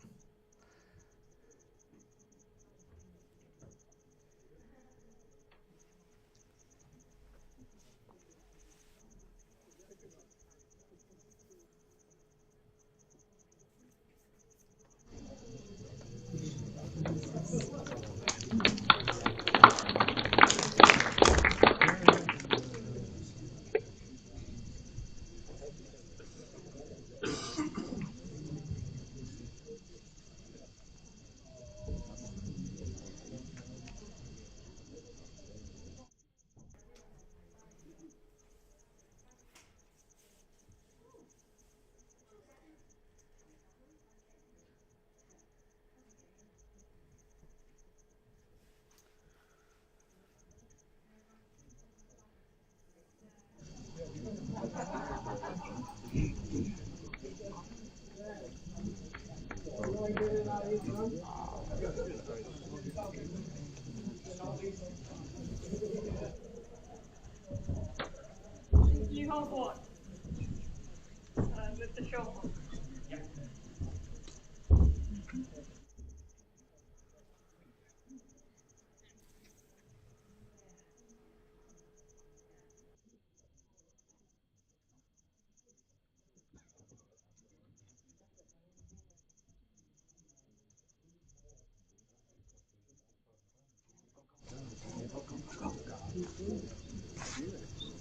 You hold what? With the short one.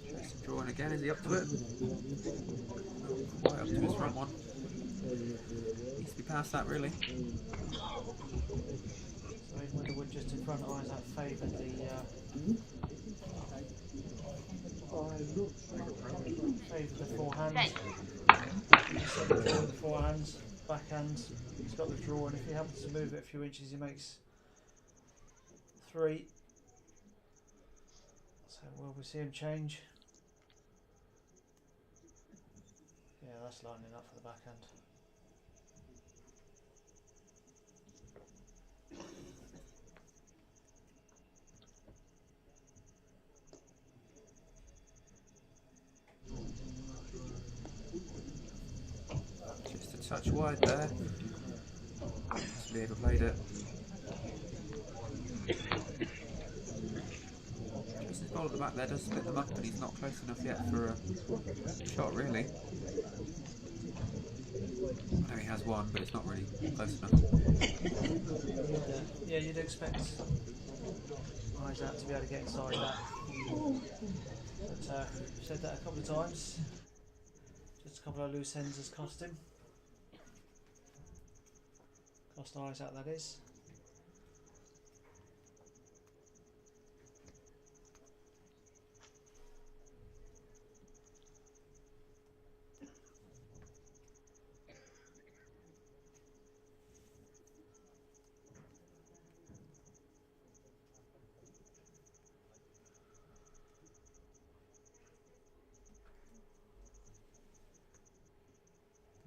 Jason drawing again. Is he up to it? Quite up to his front one. Needs to be past that really. So even with the wood just in front of Isaac, favoured the forehand. So the forehands, backhand, he's got the draw, and if he happens to move it a few inches, he makes 3. So will we see him change? Yeah, that's lining up for the backhand. Just a touch wide there. Possibly overplayed it. Jason's ball at the back there does split them up, but he's not close enough yet for a shot really. I know he has one, but it's not really close enough. Yeah, you'd expect eyes out to be able to get inside that. But I've said that a couple of times. Just a couple of loose ends has cost him. Cost eyes out, that is.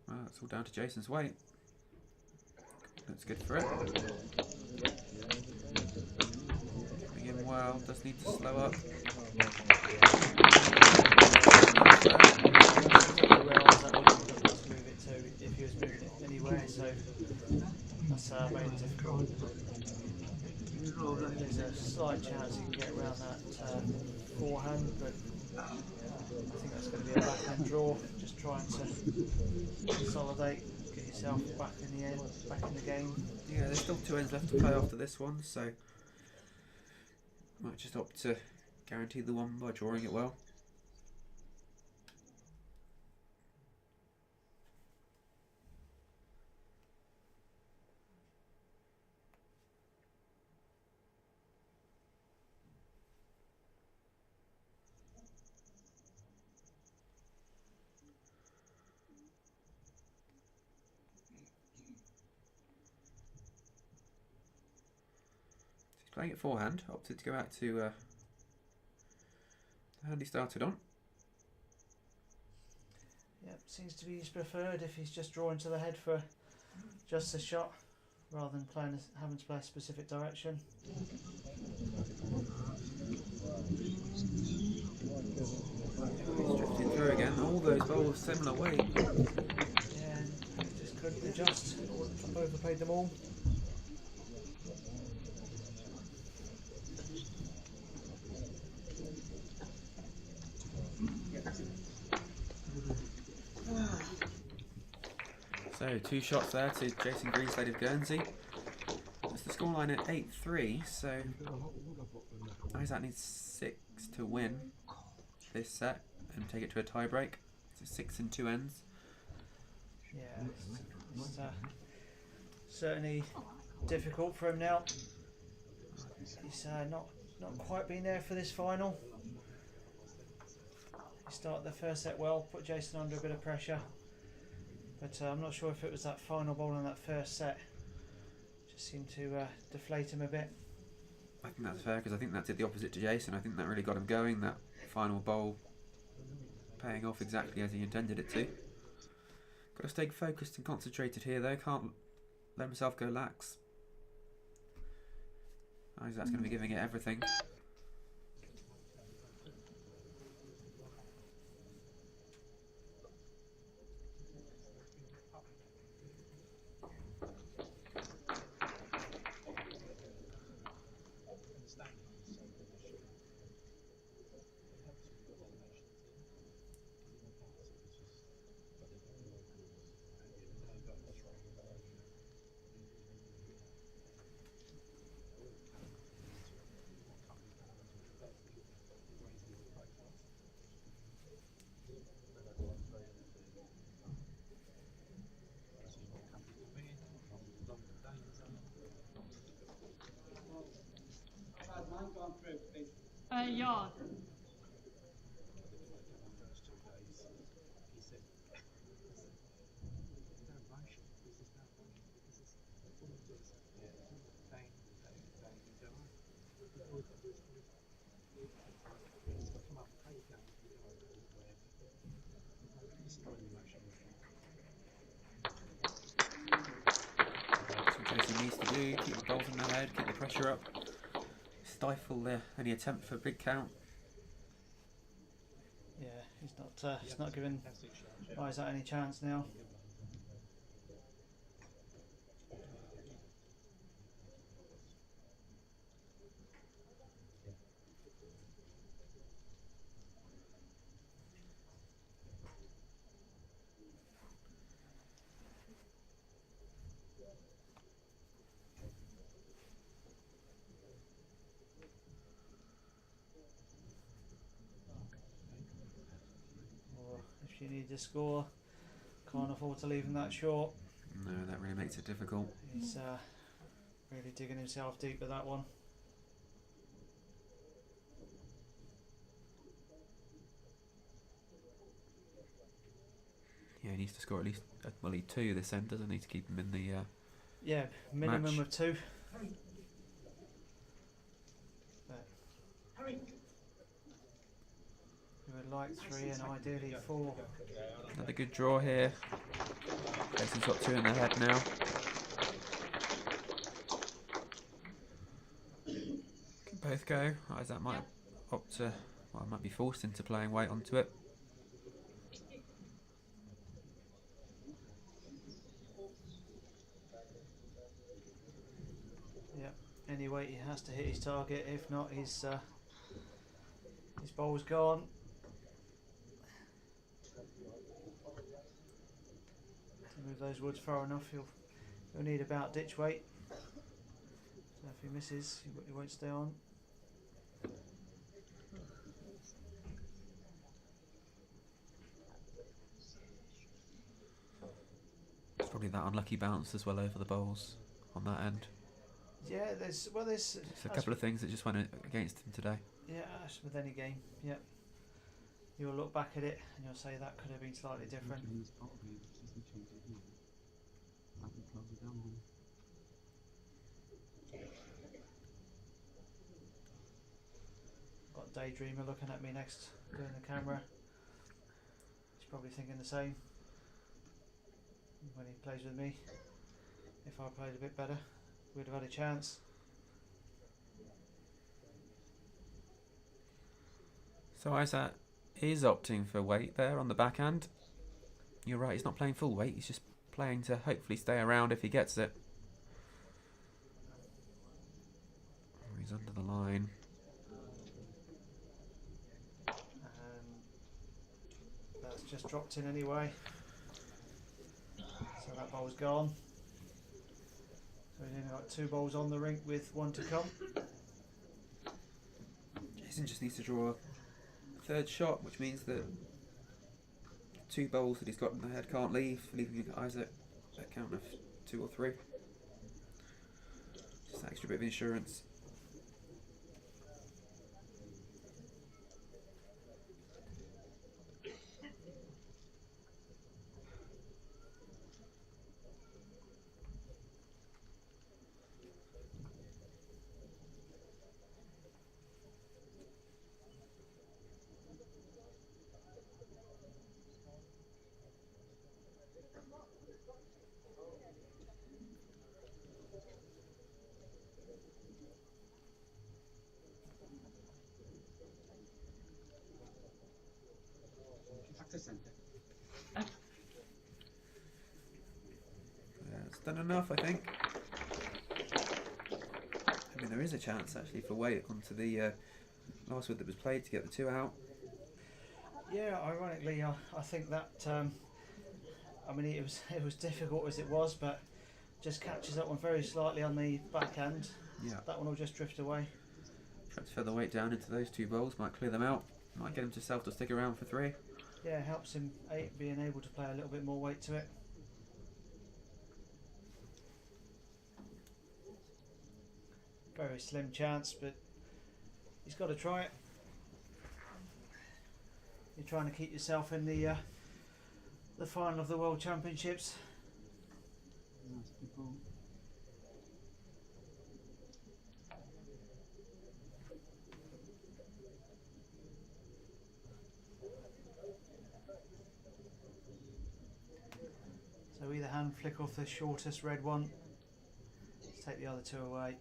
Well, it's all down to Jason's weight. Looks good for it. Coming in well, does need to slow up. I realised that wasn't to move it to if he was moving it anywhere, so that's made it difficult. There's a slight chance he can get around that forehand, but I think that's going to be a backhand draw. Just trying to consolidate, get yourself back in the end, back in the game. Yeah, there's still 2 ends left to play after this one, so might just opt to guarantee the one by drawing it well. Playing it forehand, opted to go back to the hand he started on. Yep, seems to be his preferred if he's just drawing to the head for just a shot, rather than having to play a specific direction. He's drifting through again. All those bowls similar weight. Yeah, and just couldn't adjust, overpaid them all. So 2 shots there to Jason Greenslade of Guernsey. It's the scoreline at 8-3, so Isaac needs 6 to win this set and take it to a tie break. So 6 and 2 ends. Yeah, it's certainly difficult for him now. He's not quite been there for this final. He started the first set well, put Jason under a bit of pressure. But I'm not sure if it was that final ball in that first set. Just seemed to deflate him a bit. I think that's fair because I think that did the opposite to Jason. I think that really got him going, that final bowl paying off exactly as he intended it to. Got to stay focused and concentrated here though, can't let himself go lax. Isaac's going to be giving it everything. Yard. That's what Jason needs to do, keep the balls in the head, keep the pressure up, stifle any attempt for a big count. Yeah, he's not giving Isaac any chance now. you need to score. Can't afford to leave him that short. No, that really makes it difficult. He's really digging himself deep with that one. Yeah, he needs to score at least, well, he 2 this end, doesn't he, to keep him in the Yeah, minimum match. of 2. We would like 3 and ideally 4. Another good draw here. Jason's got 2 in the head now. Can both go. Isaac might opt to, well, might be forced into playing weight onto it. Yep. Anyway, he has to hit his target. If not, his bowl's gone. To move those woods far enough, he'll need about ditch weight. So if he misses, he won't stay on. It's probably that unlucky bounce as well over the bowls on that end. Yeah, there's It's a couple of things that just went against him today. yeah, as with any game. Yep. You'll look back at it and you'll say that could have been slightly different. Got Daydreamer looking at me next, doing the camera. He's probably thinking the same when he plays with me. If I played a bit better, we'd have had a chance. So Isaac is opting for weight there on the backhand. You're right, he's not playing full weight, he's just playing to hopefully stay around if he gets it. Oh, he's under the line. That's just dropped in anyway. So that bowl's gone. So we've only got 2 bowls on the rink with 1 to come. Jason just needs to draw a 3rd shot, which means that 2 bowls that he's got in the head can't leave, leaving Isaac at count of 2 or 3. Just an extra bit of insurance. Yeah, it's done enough, I think. I mean, there is a chance actually for weight onto the last wood that was played to get the 2 out. Yeah, ironically, I think that I mean it was difficult as it was, but just catches that one very slightly on the backhand. Yeah. That one will just drift away. Try to feather weight down into those 2 bowls, might clear them out, might get himself to stick around for 3. Yeah, helps him being able to play a little bit more weight to it. Very slim chance, but he's got to try it. You're trying to keep yourself in the final of the World Championships. So either hand flick off the shortest red one, take the other 2 away.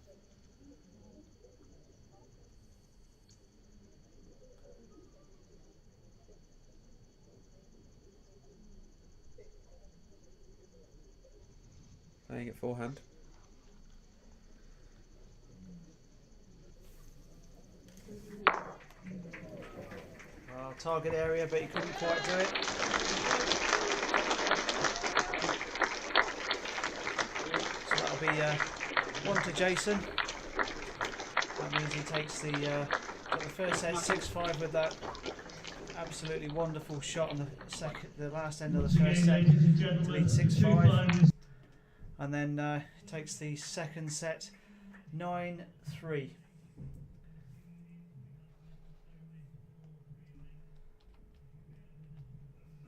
Playing it forehand. Well, target area, but he couldn't quite do it. So that'll be 1 to Jason. That means he takes the first set 6-5 with that absolutely wonderful shot on the last end of the first set to lead 6-5, and then takes the second set 9-3.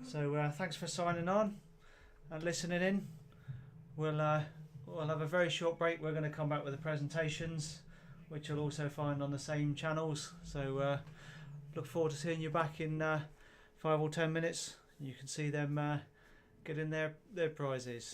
So thanks for signing on and listening in. We'll have a very short break. We're going to come back with the presentations, which you'll also find on the same channels. So look forward to seeing you back in 5 or 10 minutes. You can see them getting their prizes.